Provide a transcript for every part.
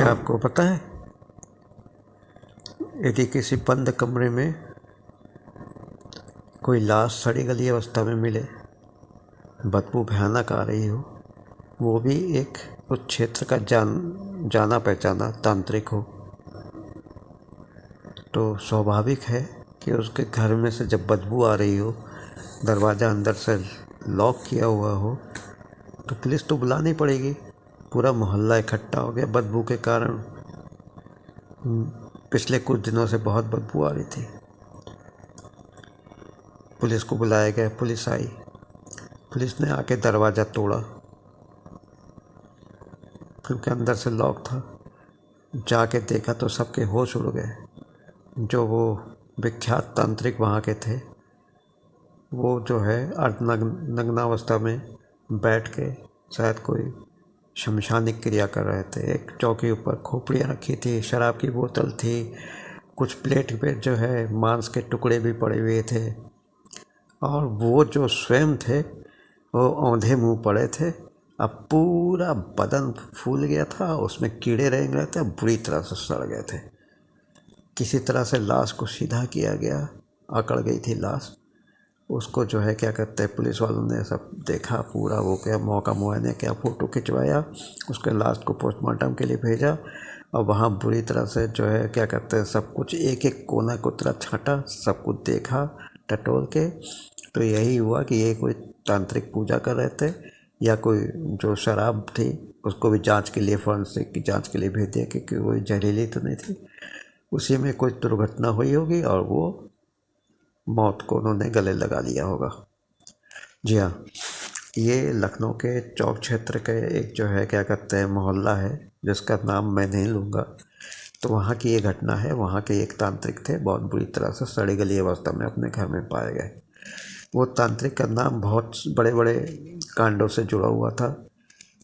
क्या आपको पता है, यदि किसी बंद कमरे में कोई लाश सड़ी गली अवस्था में मिले, बदबू भयानक आ रही हो, वो भी एक उस क्षेत्र का जाना पहचाना तांत्रिक हो, तो स्वाभाविक है कि उसके घर में से जब बदबू आ रही हो, दरवाज़ा अंदर से लॉक किया हुआ हो, तो पुलिस तो बुलानी पड़ेगी। पूरा मोहल्ला इकट्ठा हो गया बदबू के कारण। पिछले कुछ दिनों से बहुत बदबू आ रही थी। पुलिस को बुलाया गया, पुलिस आई। पुलिस ने आके दरवाज़ा तोड़ा क्योंकि अंदर से लॉक था। जाके देखा तो सबके होश उड़ गए। जो वो विख्यात तांत्रिक वहाँ के थे, वो जो है नग्नावस्था में बैठ के शायद कोई शमशानिक क्रिया कर रहे थे। एक चौकी ऊपर खोपड़ियाँ रखी थी, शराब की बोतल थी, कुछ प्लेट पे जो है मांस के टुकड़े भी पड़े हुए थे, और वो जो स्वयं थे वो औंधे मुंह पड़े थे। अब पूरा बदन फूल गया था, उसमें कीड़े रह गए थे, बुरी तरह से सड़ गए थे। किसी तरह से लाश को सीधा किया गया, अकड़ गई थी लाश। उसको जो है क्या कहते हैं, पुलिस वालों ने सब देखा, पूरा वो क्या मौका मुआयने क्या, फ़ोटो खिंचवाया, उसके लाश को पोस्टमार्टम के लिए भेजा। और वहाँ बुरी तरह से जो है क्या कहते हैं, सब कुछ एक एक कोना कोतरा छाटा, सब कुछ देखा टटोल के। तो यही हुआ कि ये कोई तांत्रिक पूजा कर रहे थे, या कोई जो शराब थी उसको भी जांच के लिए, फॉरेंसिक की जांच के लिए भेज दिया कि कोई जहरीली तो नहीं थी। उसी में कोई दुर्घटना हुई होगी और वो मौत को उन्होंने गले लगा लिया होगा। जी हाँ, ये लखनऊ के चौक क्षेत्र के एक जो है क्या कहते हैं मोहल्ला है, जिसका नाम मैं नहीं लूँगा। तो वहाँ की ये घटना है। वहाँ के एक तांत्रिक थे, बहुत बुरी तरह से सड़ी गली अवस्था में अपने घर में पाए गए। वो तांत्रिक का नाम बहुत बड़े बड़े कांडों से जुड़ा हुआ था।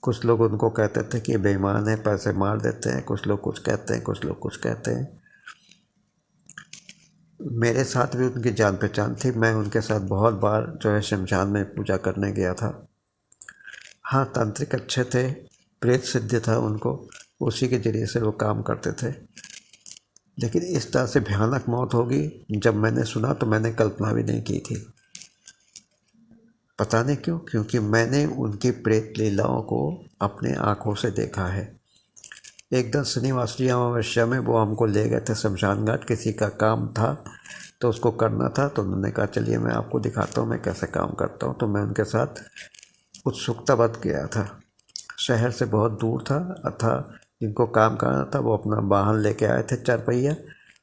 कुछ लोग उनको कहते थे कि बेईमान है, पैसे मार देते हैं, कुछ लोग कुछ कहते हैं, कुछ लोग कुछ कहते हैं। मेरे साथ भी उनकी जान पहचान थी। मैं उनके साथ बहुत बार जो है शमशान में पूजा करने गया था। हाँ, तांत्रिक अच्छे थे, प्रेत सिद्धि था उनको, उसी के ज़रिए से वो काम करते थे। लेकिन इस तरह से भयानक मौत होगी जब मैंने सुना तो मैंने कल्पना भी नहीं की थी। पता नहीं क्यों, क्योंकि मैंने उनकी प्रेत लीलाओं को अपने आँखों से देखा है। एक दिन शनिवार अमावस्या में वो हमको ले गए थे शमशान घाट, किसी का काम था तो उसको करना था। तो उन्होंने कहा चलिए मैं आपको दिखाता हूँ मैं कैसे काम करता हूँ। तो मैं उनके साथ उत्सुकतावश गया था। शहर से बहुत दूर था जिनको काम करना था वो अपना वाहन लेके आए थे, 4 पहिया,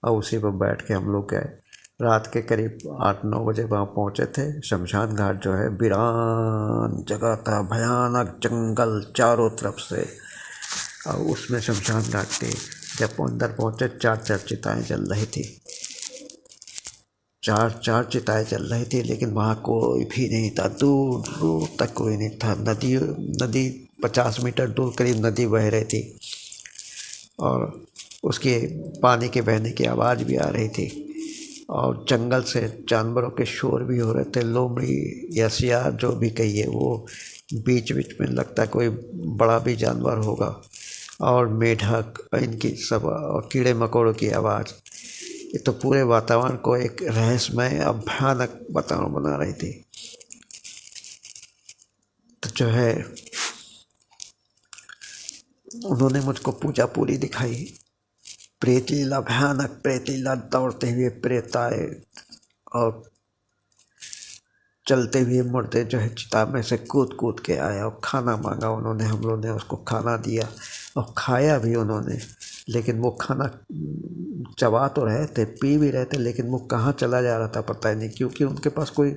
और उसी पर बैठ के हम लोग गए। रात के करीब 8-9 बजे वहाँ पहुँचे थे। शमशान घाट जो है वीरान जगह था, भयानक जंगल चारों तरफ से। और उसमें शमशान घाट के जब अंदर पहुँचे, 4 चिताएँ जल रही थी। 4 चिताएँ जल रही थी, लेकिन वहाँ कोई भी नहीं था। दूर दूर तक कोई नहीं था। नदी 50 मीटर दूर करीब नदी बह रही थी, और उसके पानी के बहने की आवाज़ भी आ रही थी। और जंगल से जानवरों के शोर भी हो रहे थे। लोमड़ी या सियार जो भी कहिए, वो बीच बीच में लगता है कोई बड़ा भी जानवर होगा। और मेढक, इनकी सब, और कीड़े मकोड़ों की आवाज़, ये तो पूरे वातावरण को एक रहस्यमय और भयानक वातावरण बना रही थी। तो जो है उन्होंने मुझको पूजा पूरी दिखाई। प्रेत लीला, भयानक प्रेत लीला, दौड़ते हुए प्रेत आए और चलते हुए मुर्दे जो है चिता में से कूद कूद के आया, और खाना मांगा उन्होंने। हम लोगों ने उसको खाना दिया और खाया भी उन्होंने। लेकिन वो खाना चबा तो रहे थे, पी भी रहे थे, लेकिन वो कहाँ चला जा रहा था पता ही नहीं, क्योंकि उनके पास कोई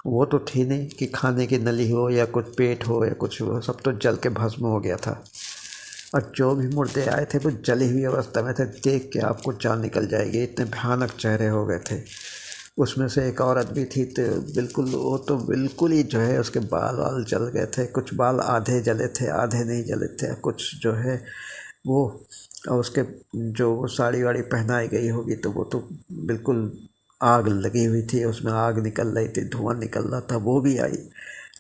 वो तो थी नहीं कि खाने की नली हो या कुछ पेट हो या कुछ हो। सब तो जल के भस्म हो गया था। और जो भी मुर्दे आए थे वो जली हुई अवस्था में थे। देख के आपको जान निकल जाएगी, इतने भयानक चेहरे हो गए थे। उसमें से एक औरत भी थी, तो बिल्कुल वो तो बिल्कुल ही जो है उसके बाल वाल जल गए थे। कुछ बाल आधे जले थे, आधे नहीं जले थे। कुछ जो है वो, और उसके जो वो साड़ी वाड़ी पहनाई गई होगी तो वो तो बिल्कुल आग लगी हुई थी, उसमें आग निकल रही थी, धुआं निकल रहा था। वो भी आई,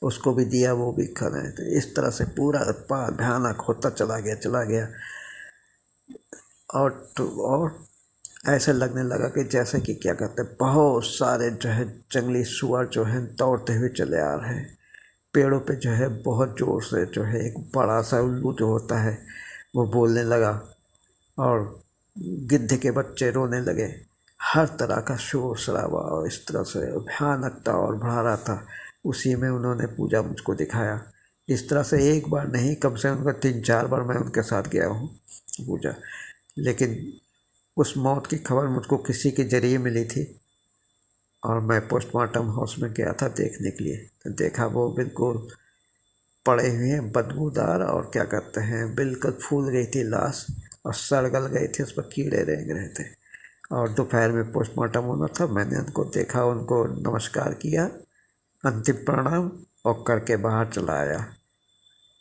उसको भी दिया, वो भी खा रहे थे। इस तरह से पूरा भयानक होता चला गया। और ऐसे लगने लगा कि जैसे कि क्या कहते हैं, बहुत सारे जो है जंगली सुअर जो है दौड़ते हुए चले आ रहे हैं। पेड़ों पे जो है बहुत ज़ोर से जो है एक बड़ा सा उल्लू जो होता है वो बोलने लगा, और गिद्ध के बच्चे रोने लगे। हर तरह का शोर शराबा और इस तरह से भयानकता और बढ़ा रहा था। उसी में उन्होंने पूजा मुझको दिखाया। इस तरह से एक बार नहीं, कम से कम 3-4 बार मैं उनके साथ गया हूँ पूजा। लेकिन उस मौत की खबर मुझको किसी के ज़रिए मिली थी, और मैं पोस्टमार्टम हाउस में गया था देखने के लिए। तो देखा वो बिल्कुल पड़े हुए हैं, बदबूदार, और क्या कहते हैं, बिल्कुल फूल गई थी लाश और सड़ गल गई थी, उस पर कीड़े रेंग रहे थे। और दोपहर में पोस्टमार्टम होना था, मैंने उनको देखा, उनको नमस्कार किया, अंतिम प्रणाम, और करके बाहर चला आया।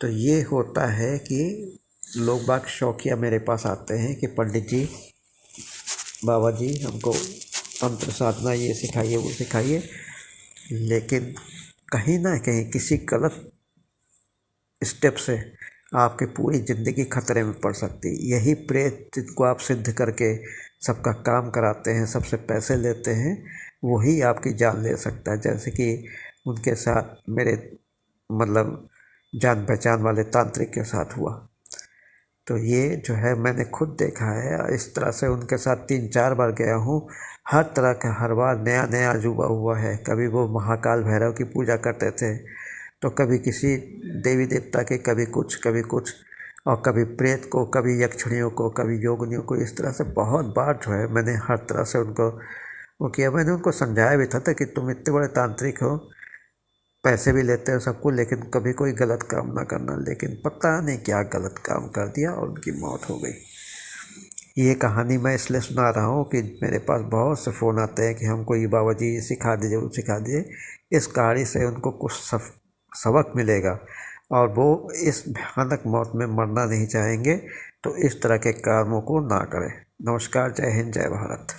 तो ये होता है कि लोग बाग शौकिया मेरे पास आते हैं कि पंडित जी, बाबा जी, हमको तंत्र साधना ये सिखाइए वो सिखाइए, लेकिन कहीं ना कहीं किसी गलत स्टेप से आपकी पूरी ज़िंदगी खतरे में पड़ सकती है। यही प्रेत जिनको आप सिद्ध करके सबका काम कराते हैं, सबसे पैसे लेते हैं, वही आपकी जान ले सकता है। जैसे कि उनके साथ मेरे मतलब जान पहचान वाले तांत्रिक के साथ हुआ। तो ये जो है मैंने खुद देखा है। इस तरह से उनके साथ 3-4 बार गया हूँ। हर तरह का हर बार नया नया अजूबा हुआ है। कभी वो महाकाल भैरव की पूजा करते थे, तो कभी किसी देवी देवता के, कभी कुछ, और कभी प्रेत को, कभी यक्षिणियों को, कभी योगिनियों को। इस तरह से बहुत बार जो है मैंने हर तरह से उनको वो किया। मैंने उनको समझाया भी था कि तुम इतने बड़े तांत्रिक हो, पैसे भी लेते हो सबको, लेकिन कभी कोई गलत काम ना करना। लेकिन पता नहीं क्या गलत काम कर दिया और उनकी मौत हो गई। ये कहानी मैं इसलिए सुना रहा हूँ कि मेरे पास बहुत से फ़ोन आते हैं कि हमको ये बाबा जी ये सिखा दीजिए वो सिखा दीजिए। इस कहानी से उनको कुछ सबक मिलेगा, और वो इस भयानक मौत में मरना नहीं चाहेंगे। तो इस तरह के कामों को ना करें। नमस्कार, जय हिंद, जय भारत।